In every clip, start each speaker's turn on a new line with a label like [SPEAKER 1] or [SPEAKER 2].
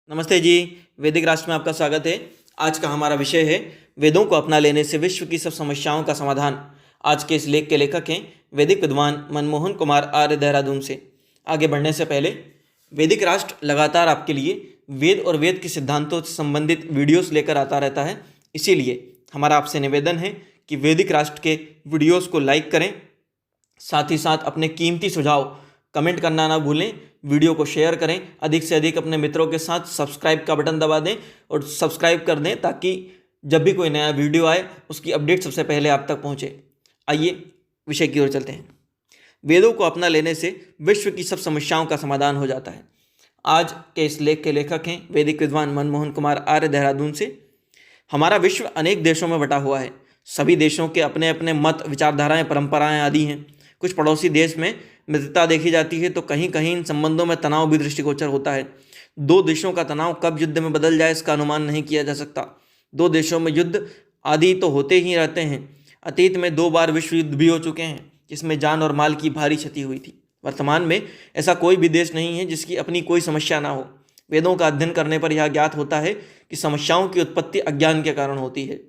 [SPEAKER 1] नमस्ते जी। वैदिक राष्ट्र में आपका स्वागत है। आज का हमारा विषय है वेदों को अपना लेने से विश्व की सब समस्याओं का समाधान। आज के इस लेख के लेखक हैं वैदिक विद्वान मनमोहन कुमार आर्य, देहरादून से। आगे बढ़ने से पहले वैदिक राष्ट्र लगातार आपके लिए वेद और वेद के सिद्धांतों से संबंधित वीडियोस लेकर आता रहता है। इसीलिए हमारा आपसे निवेदन है कि वैदिक राष्ट्र के वीडियोस को लाइक करें, साथ ही साथ अपने कीमती सुझाव कमेंट करना ना भूलें। वीडियो को शेयर करें, अधिक से अधिक अपने मित्रों के साथ सब्सक्राइब का बटन दबा दें और सब्सक्राइब कर दें ताकि जब भी कोई नया वीडियो आए उसकी अपडेट सबसे पहले आप तक पहुंचे। आइए विषय की ओर चलते हैं। वेदों को अपना लेने से विश्व की सब समस्याओं का समाधान हो जाता है। आज के इस लेख के लेखक हैं वैदिक विद्वान मनमोहन कुमार आर्य, देहरादून से। हमारा विश्व अनेक देशों में बटा हुआ है। सभी देशों के अपने अपने मत, विचारधाराएं, परंपराएं आदि हैं। कुछ पड़ोसी देश में मित्रता देखी जाती है तो कहीं कहीं इन संबंधों में तनाव भी दृष्टिगोचर होता है। दो देशों का तनाव कब युद्ध में बदल जाए इसका अनुमान नहीं किया जा सकता। दो देशों में युद्ध आदि तो होते ही रहते हैं। अतीत में 2 बार विश्व युद्ध भी हो चुके हैं जिसमें जान और माल की भारी क्षति हुई थी। वर्तमान में ऐसा कोई भी देश नहीं है जिसकी अपनी कोई समस्या ना हो। वेदों का अध्ययन करने पर यह ज्ञात होता है कि समस्याओं की उत्पत्ति अज्ञान के कारण होती है।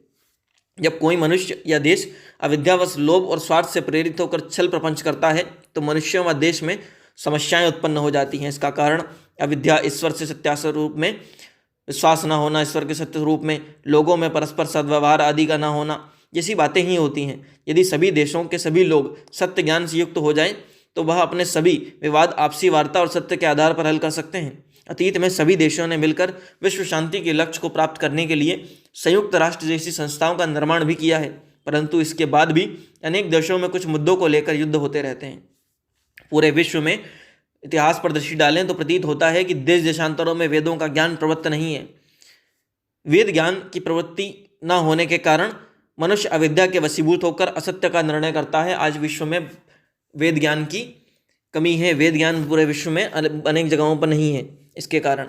[SPEAKER 1] जब कोई मनुष्य या देश अविद्यावश, लोभ और स्वार्थ से प्रेरित होकर छल प्रपंच करता है तो मनुष्यों व देश में समस्याएं उत्पन्न हो जाती हैं। इसका कारण अविद्या, ईश्वर से सत्य स्वरूप में विश्वास न होना, ईश्वर के सत्य रूप में लोगों में परस्पर सद्व्यवहार आदि का न होना जैसी बातें ही होती हैं। यदि सभी देशों के सभी लोग सत्य ज्ञान से युक्त हो जाएं तो वह अपने सभी विवाद आपसी वार्ता और सत्य के आधार पर हल कर सकते हैं। अतीत में सभी देशों ने मिलकर विश्व शांति के लक्ष्य को प्राप्त करने के लिए संयुक्त राष्ट्र जैसी संस्थाओं का निर्माण भी किया है, परंतु इसके बाद भी अनेक देशों में कुछ मुद्दों को लेकर युद्ध होते रहते हैं। पूरे विश्व में इतिहास पर दृष्टि डालें तो प्रतीत होता है कि देश देशांतरों में वेदों का ज्ञान प्रवृत्त नहीं है। वेद ज्ञान की प्रवृत्ति न होने के कारण मनुष्य अविद्या के वशीभूत होकर असत्य का निर्णय करता है। आज विश्व में वेद ज्ञान की कमी है। वेद ज्ञान पूरे विश्व में अनेक जगहों पर नहीं है। इसके कारण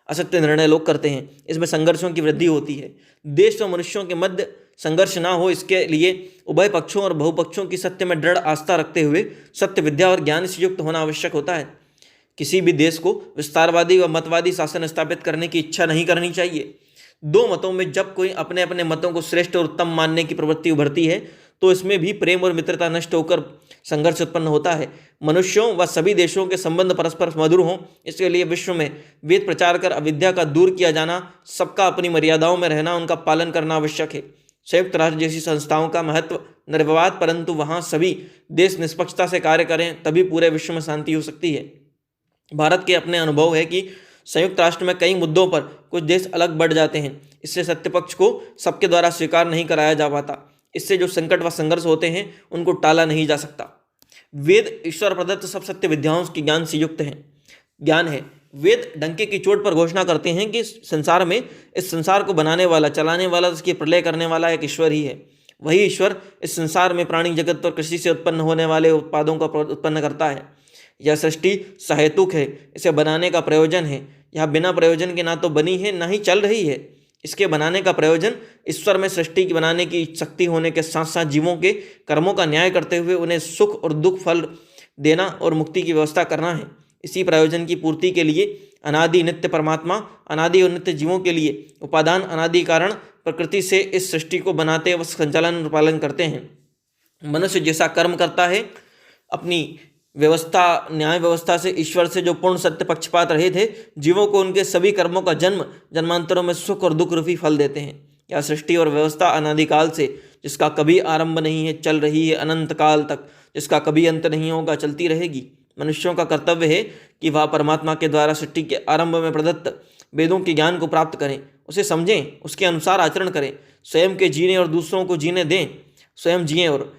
[SPEAKER 1] असत्य निर्णय लोग करते हैं। इसमें संघर्षों की वृद्धि होती है। देश और मनुष्यों के मध्य संघर्ष ना हो इसके लिए उभय पक्षों और बहुपक्षों की सत्य में दृढ़ आस्था रखते हुए सत्य, विद्या और ज्ञान से युक्त होना आवश्यक होता है। किसी भी देश को विस्तारवादी व मतवादी शासन स्थापित करने की इच्छा नहीं करनी चाहिए। दो मतों में जब कोई अपने अपने मतों को श्रेष्ठ और उत्तम मानने की प्रवृत्ति उभरती है तो इसमें भी प्रेम और मित्रता नष्ट होकर संघर्ष उत्पन्न होता है। मनुष्यों व सभी देशों के संबंध परस्पर मधुर हों, इसके लिए विश्व में वेद प्रचार कर अविद्या का दूर किया जाना, सबका अपनी मर्यादाओं में रहना, उनका पालन करना आवश्यक है। संयुक्त राष्ट्र जैसी संस्थाओं का महत्व निर्विवाद, परंतु वहाँ सभी देश निष्पक्षता से कार्य करें तभी पूरे विश्व में शांति हो सकती है। भारत के अपने अनुभव है कि संयुक्त राष्ट्र में कई मुद्दों पर कुछ देश अलग बढ़ जाते हैं। इससे सत्य पक्ष को सबके द्वारा स्वीकार नहीं कराया जा पाता। इससे जो संकट व संघर्ष होते हैं उनको टाला नहीं जा सकता। वेद ईश्वर प्रदत्त सब सत्य विद्याओं के ज्ञान से युक्त हैं। ज्ञान है। वेद डंके की चोट पर घोषणा करते हैं कि संसार में, इस संसार को बनाने वाला, चलाने वाला, इसकी प्रलय करने वाला एक ईश्वर ही है। वही ईश्वर इस संसार में प्राणी जगत और कृषि से उत्पन्न होने वाले उत्पादों का उत्पन्न करता है। यह सृष्टि सहेतुक है, इसे बनाने का प्रयोजन है। यह बिना प्रयोजन के ना तो बनी है ना ही चल रही है। इसके बनाने का प्रयोजन ईश्वर में सृष्टि की बनाने की शक्ति होने के साथ साथ जीवों के कर्मों का न्याय करते हुए उन्हें सुख और दुख फल देना और मुक्ति की व्यवस्था करना है। इसी प्रयोजन की पूर्ति के लिए अनादि नित्य परमात्मा अनादि और नित्य जीवों के लिए उपादान अनादि कारण प्रकृति से इस सृष्टि को बनाते व संचालन और पालन करते हैं। मनुष्य जैसा कर्म करता है, अपनी व्यवस्था, न्याय व्यवस्था से ईश्वर से जो पूर्ण सत्य पक्षपात रहे थे, जीवों को उनके सभी कर्मों का जन्म जन्मांतरों में सुख और दुख रूपी फल देते हैं। यह सृष्टि और व्यवस्था अनादिकाल से, जिसका कभी आरंभ नहीं है, चल रही है अनंत काल तक, जिसका कभी अंत नहीं होगा, चलती रहेगी। मनुष्यों का कर्तव्य है कि वह परमात्मा के द्वारा सृष्टि के आरंभ में प्रदत्त वेदों के ज्ञान को प्राप्त करें, उसे समझें, उसके अनुसार आचरण करें, स्वयं के जीने और दूसरों को जीने दें, स्वयं जिएं और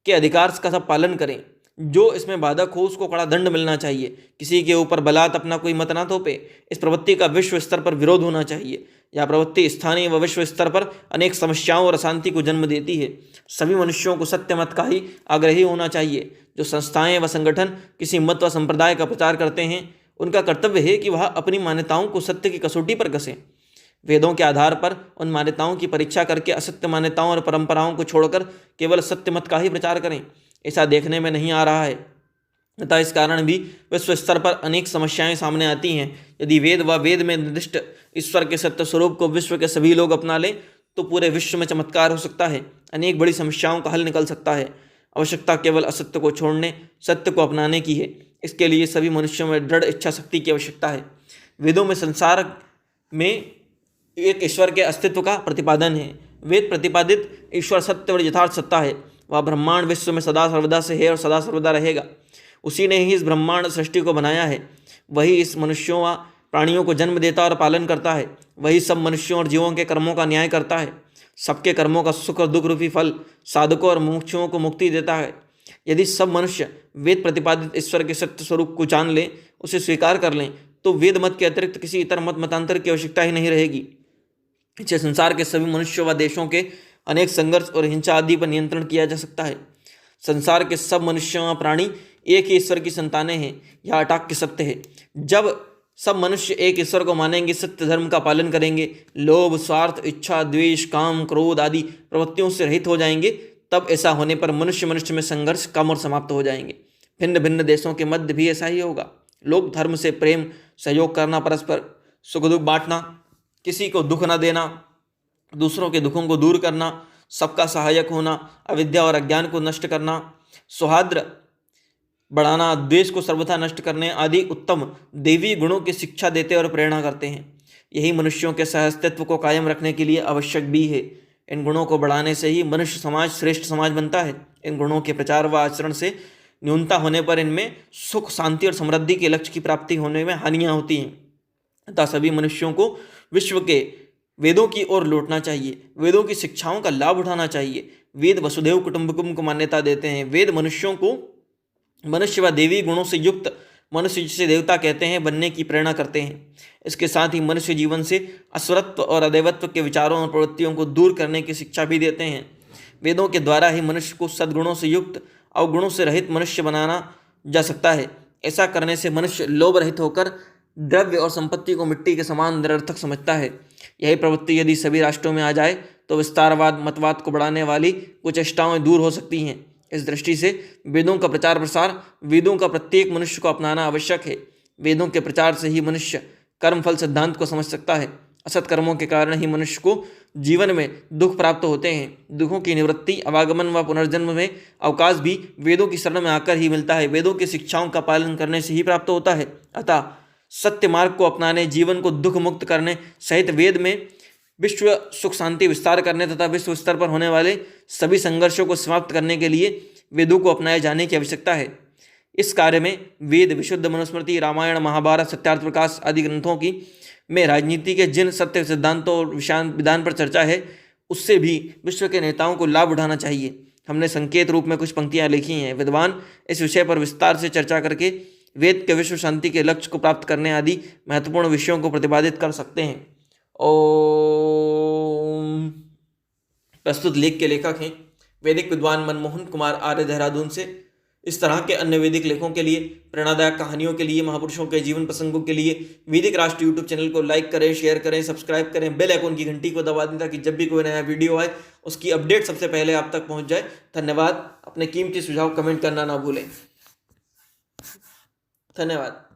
[SPEAKER 1] के अधिकार का सब पालन करें। जो इसमें बाधक हो उसको कड़ा दंड मिलना चाहिए। किसी के ऊपर बलात् अपना कोई मत ना थोपे। इस प्रवृत्ति का विश्व स्तर पर विरोध होना चाहिए। यह प्रवृत्ति स्थानीय व विश्व स्तर पर अनेक समस्याओं और अशांति को जन्म देती है। सभी मनुष्यों को सत्य मत का ही आग्रही होना चाहिए। जो संस्थाएं व संगठन किसी मत व संप्रदाय का प्रचार करते हैं उनका कर्तव्य है कि वह अपनी मान्यताओं को सत्य की कसौटी पर कसें। वेदों के आधार पर उन मान्यताओं की परीक्षा करके असत्य मान्यताओं और परंपराओं को छोड़कर केवल सत्य मत का ही प्रचार करें। ऐसा देखने में नहीं आ रहा है। तथा इस कारण भी विश्व स्तर पर अनेक समस्याएं सामने आती हैं। यदि वेद व वेद में निर्दिष्ट ईश्वर के सत्य स्वरूप को विश्व के सभी लोग अपना लें तो पूरे विश्व में चमत्कार हो सकता है, अनेक बड़ी समस्याओं का हल निकल सकता है। आवश्यकता केवल असत्य को छोड़ने, सत्य को अपनाने की है। इसके लिए सभी मनुष्यों में दृढ़ इच्छा शक्ति की आवश्यकता है। वेदों में संसार में एक ईश्वर के अस्तित्व का प्रतिपादन है। वेद प्रतिपादित ईश्वर सत्य और यथार्थ सत्ता है। वह ब्रह्मांड विश्व में सदा सर्वदा से है और सदा सर्वदा रहेगा। उसी ने ही इस ब्रह्मांड सृष्टि को बनाया है। वही इस मनुष्यों व प्राणियों को जन्म देता और पालन करता है। वही सब मनुष्यों और जीवों के कर्मों का न्याय करता है। सबके कर्मों का सुख और दुख रूपी फल साधकों और मुमुक्षुओं को मुक्ति देता है। यदि सब मनुष्य वेद प्रतिपादित ईश्वर के सत्य स्वरूप को जान लें, उसे स्वीकार कर लें, तो वेद मत के अतिरिक्त किसी इतर मतांतर की आवश्यकता ही नहीं रहेगी। इससे संसार के सभी मनुष्यों व देशों के अनेक संघर्ष और हिंसा आदि पर नियंत्रण किया जा सकता है। संसार के सब मनुष्यों व प्राणी एक ही ईश्वर की संतानें हैं, यह अटाक्य सत्य है। जब सब मनुष्य एक ईश्वर को मानेंगे, सत्य धर्म का पालन करेंगे, लोभ, स्वार्थ, इच्छा, द्वेष, काम, क्रोध आदि प्रवृत्तियों से रहित हो जाएंगे, तब ऐसा होने पर मनुष्य में संघर्ष कम और समाप्त हो जाएंगे। भिन्न भिन्न देशों के मध्य भी ऐसा ही होगा। लोग धर्म से प्रेम, सहयोग करना, परस्पर सुख दुख बांटना, किसी को दुख न देना, दूसरों के दुखों को दूर करना, सबका सहायक होना, अविद्या और अज्ञान को नष्ट करना, सौहार्द बढ़ाना, द्वेष को सर्वथा नष्ट करने आदि उत्तम देवी गुणों की शिक्षा देते और प्रेरणा करते हैं। यही मनुष्यों के सहअस्तित्व को कायम रखने के लिए आवश्यक भी है। इन गुणों को बढ़ाने से ही मनुष्य समाज श्रेष्ठ समाज बनता है। इन गुणों के प्रचार व आचरण से न्यूनता होने पर इनमें सुख, शांति और समृद्धि के लक्ष्य की प्राप्ति होने में हानियाँ होती हैं। अतः सभी मनुष्यों को विश्व के वेदों की ओर लौटना चाहिए, वेदों की शिक्षाओं का लाभ उठाना चाहिए। वेद वसुधैव कुटुंबकम को मान्यता देते हैं। वेद मनुष्यों को मनुष्य व देवी गुणों से युक्त, मनुष्य जिसे देवता कहते हैं, बनने की प्रेरणा करते हैं। इसके साथ ही मनुष्य जीवन से असुरत्व और अदैवत्व के विचारों और प्रवृत्तियों को दूर करने की शिक्षा भी देते हैं। वेदों के द्वारा ही मनुष्य को सद्गुणों से युक्त, अवगुणों से रहित मनुष्य बनाना जा सकता है। ऐसा करने से मनुष्य लोभ रहित होकर द्रव्य और संपत्ति को मिट्टी के समान निरर्थक समझता है। यही प्रवृत्ति यदि सभी राष्ट्रों में आ जाए तो विस्तारवाद, मतवाद को बढ़ाने वाली कुचेष्टाएं दूर हो सकती हैं। इस दृष्टि से वेदों का प्रचार प्रसार, वेदों का प्रत्येक मनुष्य को अपनाना आवश्यक है। वेदों के प्रचार से ही मनुष्य कर्मफल सिद्धांत को समझ सकता है। असत कर्मों के कारण ही मनुष्य को जीवन में दुख प्राप्त होते हैं। दुखों की निवृत्ति, अवागमन व पुनर्जन्म में अवकाश भी वेदों की शरण में आकर ही मिलता है। वेदों की शिक्षाओं का पालन करने से ही प्राप्त होता है। अतः सत्य मार्ग को अपनाने, जीवन को दुख मुक्त करने सहित वेद में विश्व सुख शांति विस्तार करने तथा विश्व स्तर पर होने वाले सभी संघर्षों को समाप्त करने के लिए वेदों को अपनाए जाने की आवश्यकता है। इस कार्य में वेद, विशुद्ध मनुस्मृति, रामायण, महाभारत, सत्यार्थ प्रकाश आदि ग्रंथों की में राजनीति के जिन सत्य सिद्धांतों और विधान पर चर्चा है, उससे भी विश्व के नेताओं को लाभ उठाना चाहिए। हमने संकेत रूप में कुछ पंक्तियाँ लिखी हैं। विद्वान इस विषय पर विस्तार से चर्चा करके वेद के विश्व शांति के लक्ष्य को प्राप्त करने आदि महत्वपूर्ण विषयों को प्रतिपादित कर सकते हैं। ओम। प्रस्तुत लेख के लेखक हैं वैदिक विद्वान मनमोहन कुमार आर्य, देहरादून से। इस तरह के अन्य वैदिक लेखों के लिए, प्रेरणादायक कहानियों के लिए, महापुरुषों के जीवन प्रसंगों के लिए वैदिक राष्ट्र यूट्यूब चैनल को लाइक करें, शेयर करें, सब्सक्राइब करें, बेल आइकन की घंटी को दबा दें ताकि जब भी कोई नया वीडियो आए उसकी अपडेट सबसे पहले आप तक पहुंच जाए। धन्यवाद। अपने कीमती सुझाव कमेंट करना ना भूलें। धन्यवाद।